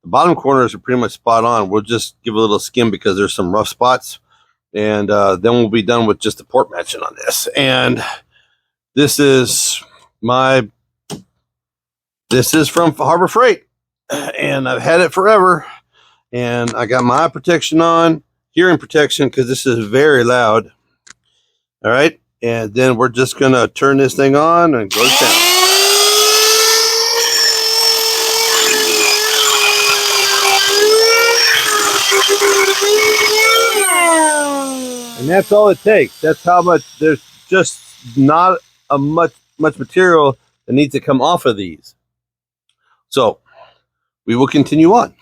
The bottom corners are pretty much spot on. We'll just give a little skim because there's some rough spots. And then we'll be done with just the port matching on this. And this is from Harbor Freight. And I've had it forever. And I got my eye protection on, hearing protection, because this is very loud. All right. And then we're just going to turn this thing on and go down. And that's all it takes. That's how much. There's just not a much material that needs to come off of these. So we will continue on.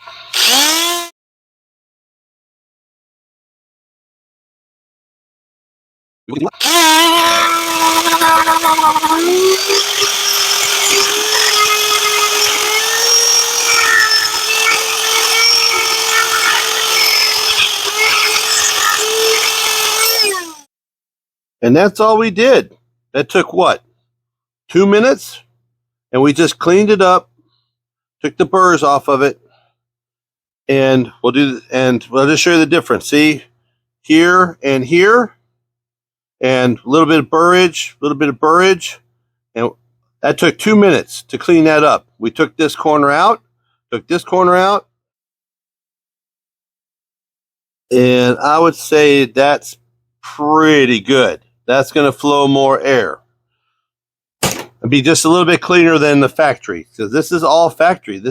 And that's all we did. That took what? 2 minutes? And we just cleaned it up, took the burrs off of it, and we'll just show you the difference. See, here and here, and a little bit of burrage, and that took 2 minutes to clean that up. We took this corner out, and I would say that's pretty good. That's going to flow more air. It'll be just a little bit cleaner than the factory, because this is all factory.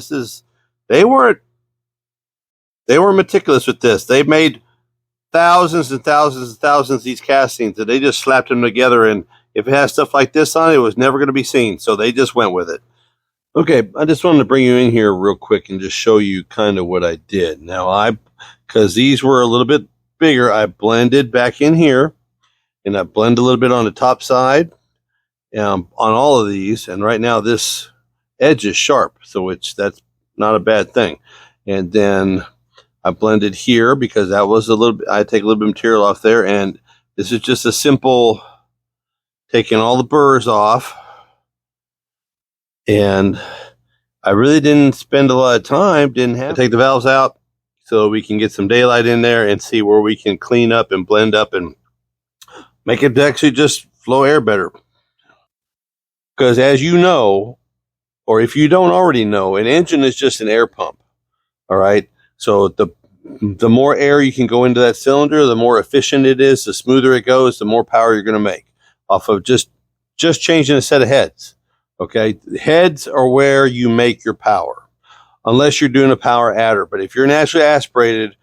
They weren't meticulous with this. They made thousands and thousands and thousands of these castings, and they just slapped them together, and if it has stuff like this on it, it was never going to be seen, so they just went with it. Okay, I just wanted to bring you in here real quick and just show you kind of what I did. Now, because these were a little bit bigger, I blended back in here, and I blend a little bit on the top side on all of these, and right now this edge is sharp, so that's not a bad thing. And then I blended here because that was I take a little bit of material off there, and this is just a simple taking all the burrs off. And I really didn't spend a lot of time, didn't have to take the valves out so we can get some daylight in there and see where we can clean up and blend up and make it actually just flow air better. Because as you know, or if you don't already know, an engine is just an air pump. All right. So the more air you can go into that cylinder, the more efficient it is, the smoother it goes, the more power you're going to make off of just changing a set of heads. Okay. Heads are where you make your power, unless you're doing a power adder. But if you're naturally aspirated,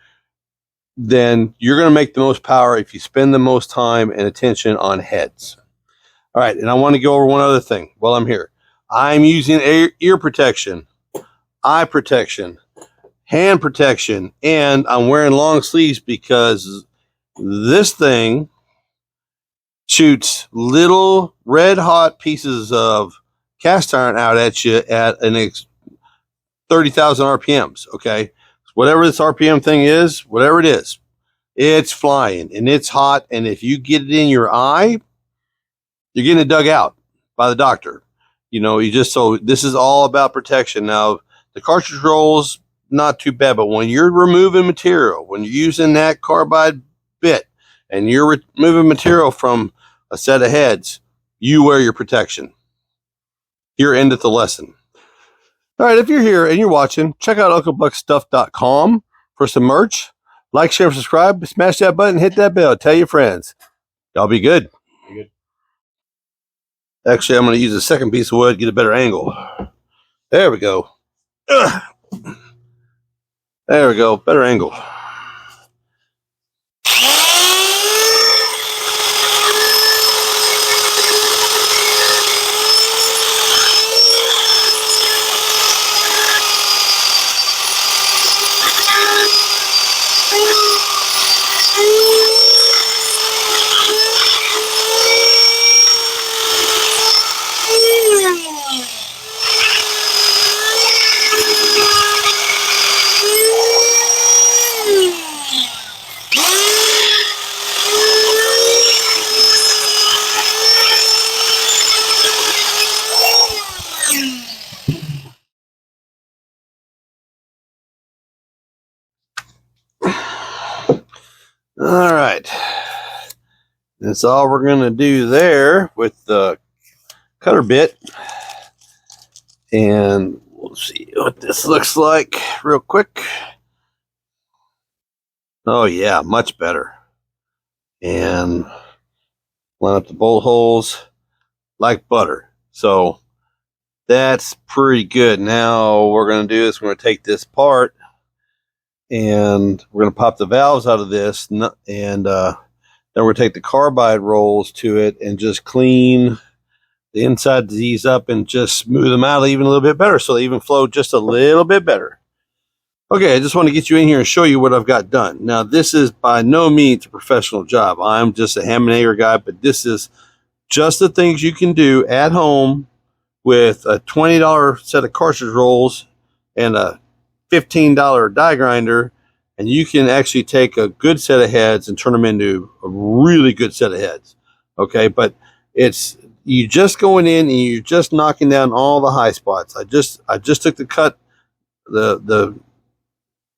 then you're going to make the most power if you spend the most time and attention on heads. All right. And I want to go over one other thing while I'm here. I'm using ear protection, eye protection, hand protection, and I'm wearing long sleeves because this thing shoots little red hot pieces of cast iron out at you at 30,000 RPMs. Okay. Whatever this RPM thing is, whatever it is, it's flying and it's hot. And if you get it in your eye, you're getting it dug out by the doctor. So this is all about protection. Now, the cartridge rolls, not too bad, but when you're removing material, when you're using that carbide bit and you're removing material from a set of heads, you wear your protection. Here endeth the lesson. All right, if you're here and you're watching, check out UncleBuckStuff.com for some merch. Like, share, subscribe, smash that button, hit that bell, tell your friends. Y'all be good. Actually, I'm going to use a second piece of wood, get a better angle. There we go. Ugh. There we go, better angle. All right. That's all we're going to do there with the cutter bit. And we'll see what this looks like real quick. Oh, yeah, much better. And line up the bolt holes like butter. So that's pretty good. Now what we're going to do is we're going to take this part and we're going to pop the valves out of this, and then we're going to take the carbide rolls to it and just clean the inside of these up and just smooth them out even a little bit better, so they even flow just a little bit better. Okay, I just want to get you in here and show you what I've got done. Now, this is by no means a professional job. I'm just a ham and egg guy, but this is just the things you can do at home with a $20 set of cartridge rolls and a $15 die grinder, and you can actually take a good set of heads and turn them into a really good set of heads. Okay, but it's you just going in and you're just knocking down all the high spots. I just took the cut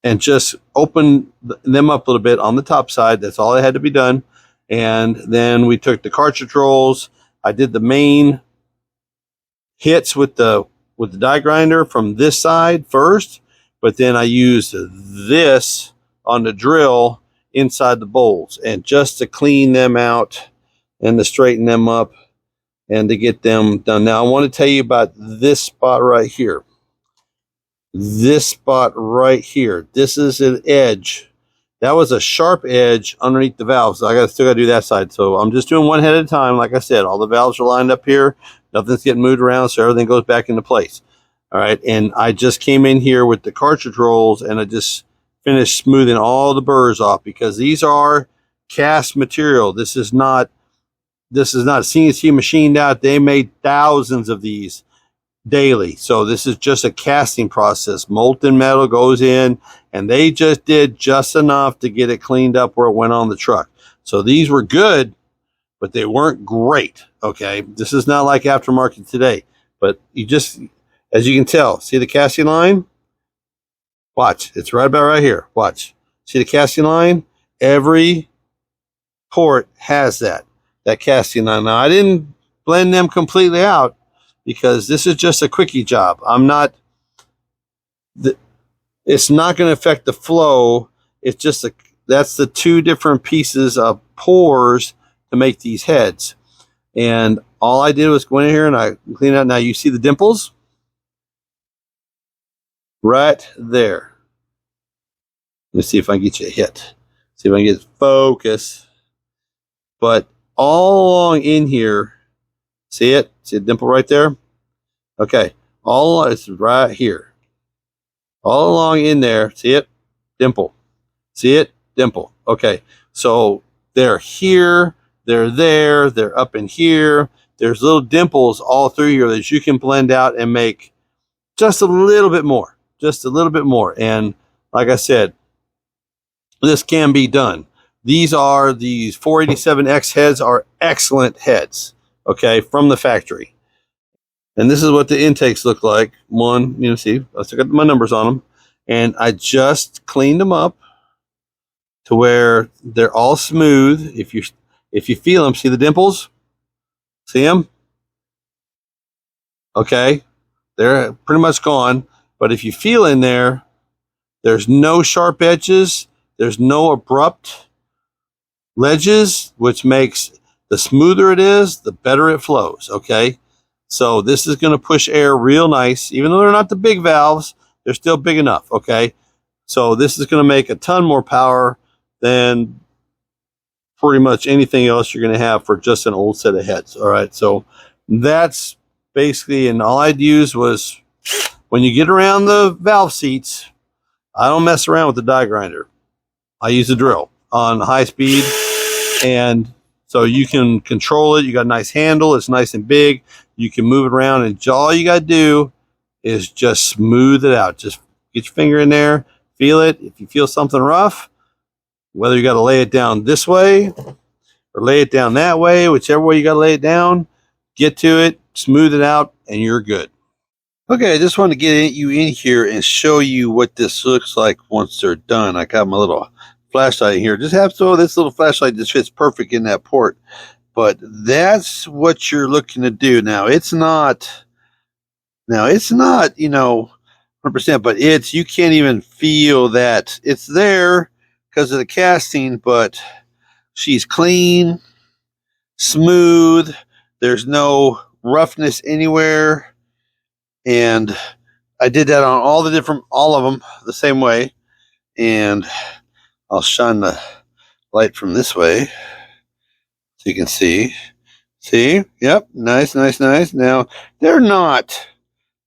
and just opened them up a little bit on the top side. That's all that had to be done. And then we took the cartridge rolls. I did the main hits with the die grinder from this side first, but then I used this on the drill inside the bowls, and just to clean them out and to straighten them up and to get them done. Now I want to tell you about this spot right here. This spot right here. This is an edge. That was a sharp edge underneath the valves. So still got to do that side. So I'm just doing one head at a time. Like I said, all the valves are lined up here. Nothing's getting moved around, so everything goes back into place. All right, and I just came in here with the cartridge rolls, and I just finished smoothing all the burrs off, because these are cast material. This is not CNC machined out. They made thousands of these daily. So this is just a casting process. Molten metal goes in, and they just did just enough to get it cleaned up where it went on the truck. So these were good, but they weren't great. Okay, this is not like aftermarket today, but you just, as you can tell, see the casting line? Watch, it's right about right here. Watch, see the casting line? Every port has that casting line. Now I didn't blend them completely out, because this is just a quickie job. It's not going to affect the flow. It's just that's the two different pieces of pores to make these heads. And all I did was go in here and I clean out. Now you see the dimples? Right there. Let me see if I can get you a hit. See if I can get focus. But all along in here, see it? See the dimple right there? Okay. It's right here. All along in there. See it? Dimple. See it? Dimple. Okay. So they're here. They're there. They're up in here. There's little dimples all through here that you can blend out and make just a little bit more. Just a little bit more. And like I said, this can be done. These 487X heads are excellent heads, okay, from the factory. And this is what the intakes look like. One, see, I still got my numbers on them. And I just cleaned them up to where they're all smooth. If you feel them, see the dimples? See them? Okay, they're pretty much gone. But if you feel in there, there's no sharp edges. There's no abrupt ledges, which makes the smoother it is, the better it flows, okay? So this is going to push air real nice. Even though they're not the big valves, they're still big enough, okay? So this is going to make a ton more power than pretty much anything else you're going to have for just an old set of heads, all right? So that's basically, and all I'd use was, when you get around the valve seats, I don't mess around with the die grinder. I use a drill on high speed, and so you can control it. You got a nice handle. It's nice and big. You can move it around, and all you got to do is just smooth it out. Just get your finger in there, feel it. If you feel something rough, whether you got to lay it down this way or lay it down that way, whichever way you got to lay it down, get to it, smooth it out, and you're good. Okay, I just want to get you in here and show you what this looks like once they're done. I got my little flashlight here. Just have so this little flashlight just fits perfect in that port. But that's what you're looking to do. Now it's not, you know, 100%, but you can't even feel that it's there because of the casting, but she's clean, smooth. There's no roughness anywhere. And I did that on all of them the same way. And I'll shine the light from this way so you can see. See? Yep. Nice, nice, nice. Now, they're not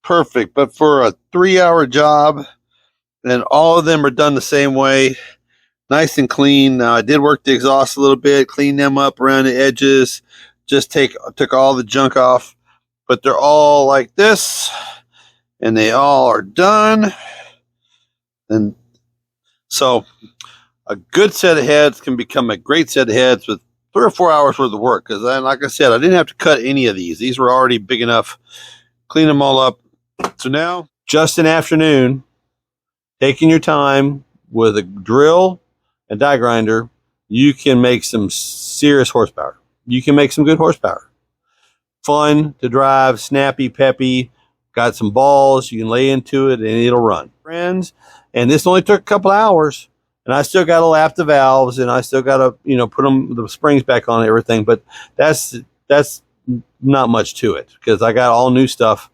perfect, but for a 3-hour job, and all of them are done the same way, nice and clean. Now, I did work the exhaust a little bit, clean them up around the edges, just took all the junk off, but they're all like this, and they all are done. And so a good set of heads can become a great set of heads with 3 or 4 hours worth of work. Because like I said, I didn't have to cut any of these. These were already big enough. Clean them all up. So now, just an afternoon, taking your time with a drill and die grinder, you can make some serious horsepower. You can make some good horsepower. Fun to drive, snappy, peppy, got some balls, you can lay into it and it'll run. Friends, and this only took a couple hours, and I still got to lap the valves, and I still got to, you know, put the springs back on and everything, but that's not much to it because I got all new stuff